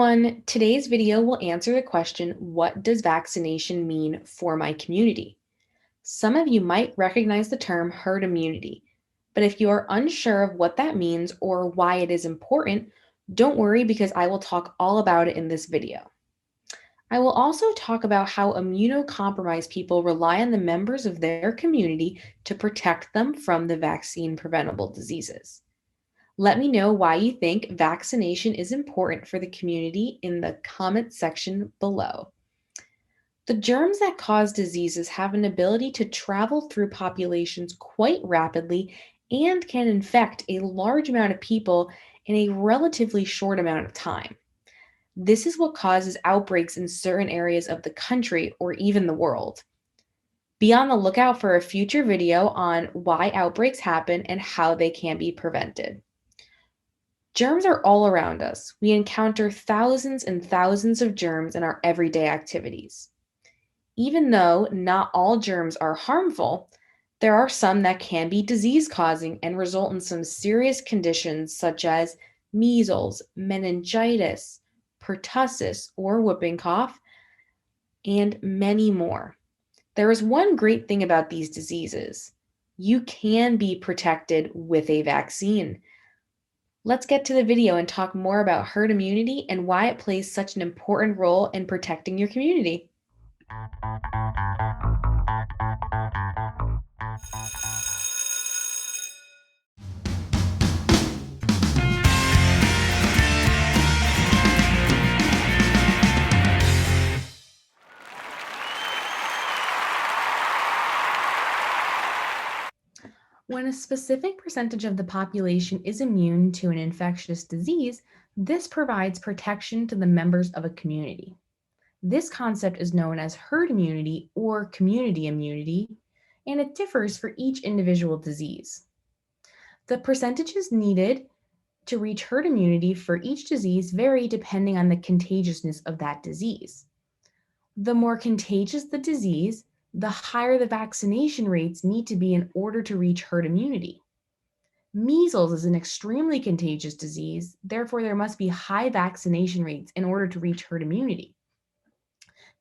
everyone. Today's video will answer the question, what does vaccination mean for my community? Some of you might recognize the term herd immunity, but if you are unsure of what that means or why it is important, don't worry because I will talk all about it in this video. I will also talk about how immunocompromised people rely on the members of their community to protect them from the vaccine preventable diseases. Let me know why you think vaccination is important for the community in the comment section below. The germs that cause diseases have an ability to travel through populations quite rapidly and can infect a large amount of people in a relatively short amount of time. This is what causes outbreaks in certain areas of the country or even the world. Be on the lookout for a future video on why outbreaks happen and how they can be prevented. Germs are all around us. We encounter thousands and thousands of germs in our everyday activities. Even though not all germs are harmful, there are some that can be disease-causing and result in some serious conditions such as measles, meningitis, pertussis or whooping cough, and many more. There is one great thing about these diseases. You can be protected with a vaccine. Let's get to the video and talk more about herd immunity and why it plays such an important role in protecting your community. When a specific percentage of the population is immune to an infectious disease, this provides protection to the members of a community. This concept is known as herd immunity or community immunity, and it differs for each individual disease. The percentages needed to reach herd immunity for each disease vary depending on the contagiousness of that disease. The more contagious the disease, the higher the vaccination rates need to be in order to reach herd immunity. Measles is an extremely contagious disease, therefore there must be high vaccination rates in order to reach herd immunity.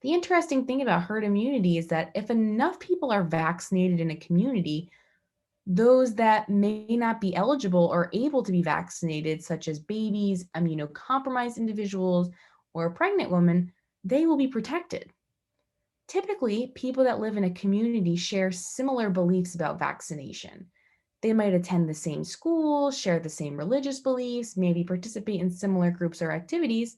The interesting thing about herd immunity is that if enough people are vaccinated in a community, those that may not be eligible or able to be vaccinated, such as babies, immunocompromised individuals, or pregnant women, they will be protected. Typically, people that live in a community share similar beliefs about vaccination. They might attend the same school, share the same religious beliefs, maybe participate in similar groups or activities.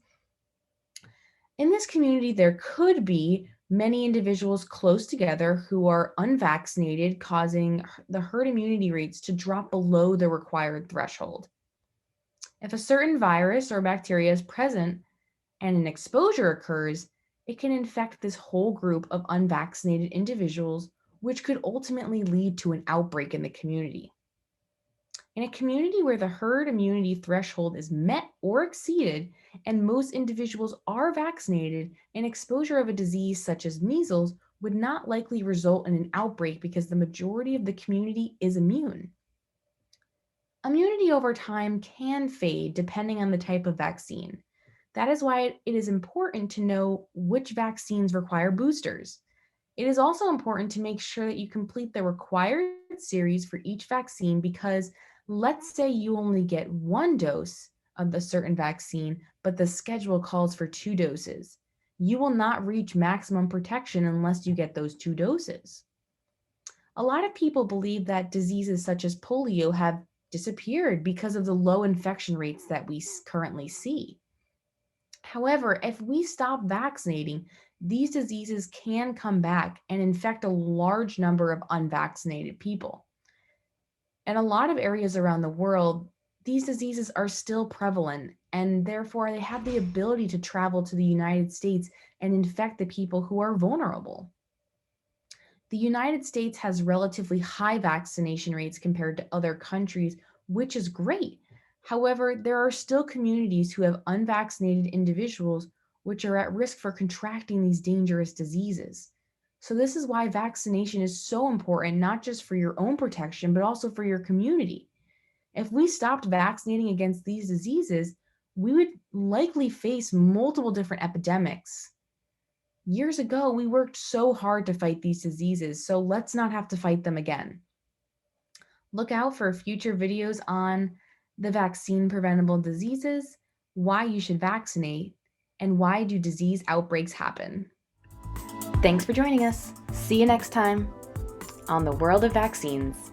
In this community, there could be many individuals close together who are unvaccinated, causing the herd immunity rates to drop below the required threshold. If a certain virus or bacteria is present and an exposure occurs, it can infect this whole group of unvaccinated individuals, which could ultimately lead to an outbreak in the community. In a community where the herd immunity threshold is met or exceeded, and most individuals are vaccinated, an exposure of a disease such as measles would not likely result in an outbreak because the majority of the community is immune. Immunity over time can fade depending on the type of vaccine. That is why it is important to know which vaccines require boosters. It is also important to make sure that you complete the required series for each vaccine because let's say you only get one dose of the certain vaccine, but the schedule calls for 2 doses. You will not reach maximum protection unless you get those 2 doses. A lot of people believe that diseases such as polio have disappeared because of the low infection rates that we currently see. However, if we stop vaccinating, these diseases can come back and infect a large number of unvaccinated people. In a lot of areas around the world, these diseases are still prevalent, and therefore they have the ability to travel to the United States and infect the people who are vulnerable. The United States has relatively high vaccination rates compared to other countries, which is great. However, there are still communities who have unvaccinated individuals which are at risk for contracting these dangerous diseases. So this is why vaccination is so important, not just for your own protection, but also for your community. If we stopped vaccinating against these diseases, we would likely face multiple different epidemics. Years ago, we worked so hard to fight these diseases, so let's not have to fight them again. Look out for future videos on the vaccine preventable diseases, why you should vaccinate, and why do disease outbreaks happen. Thanks for joining us. See you next time on the World of Vaccines.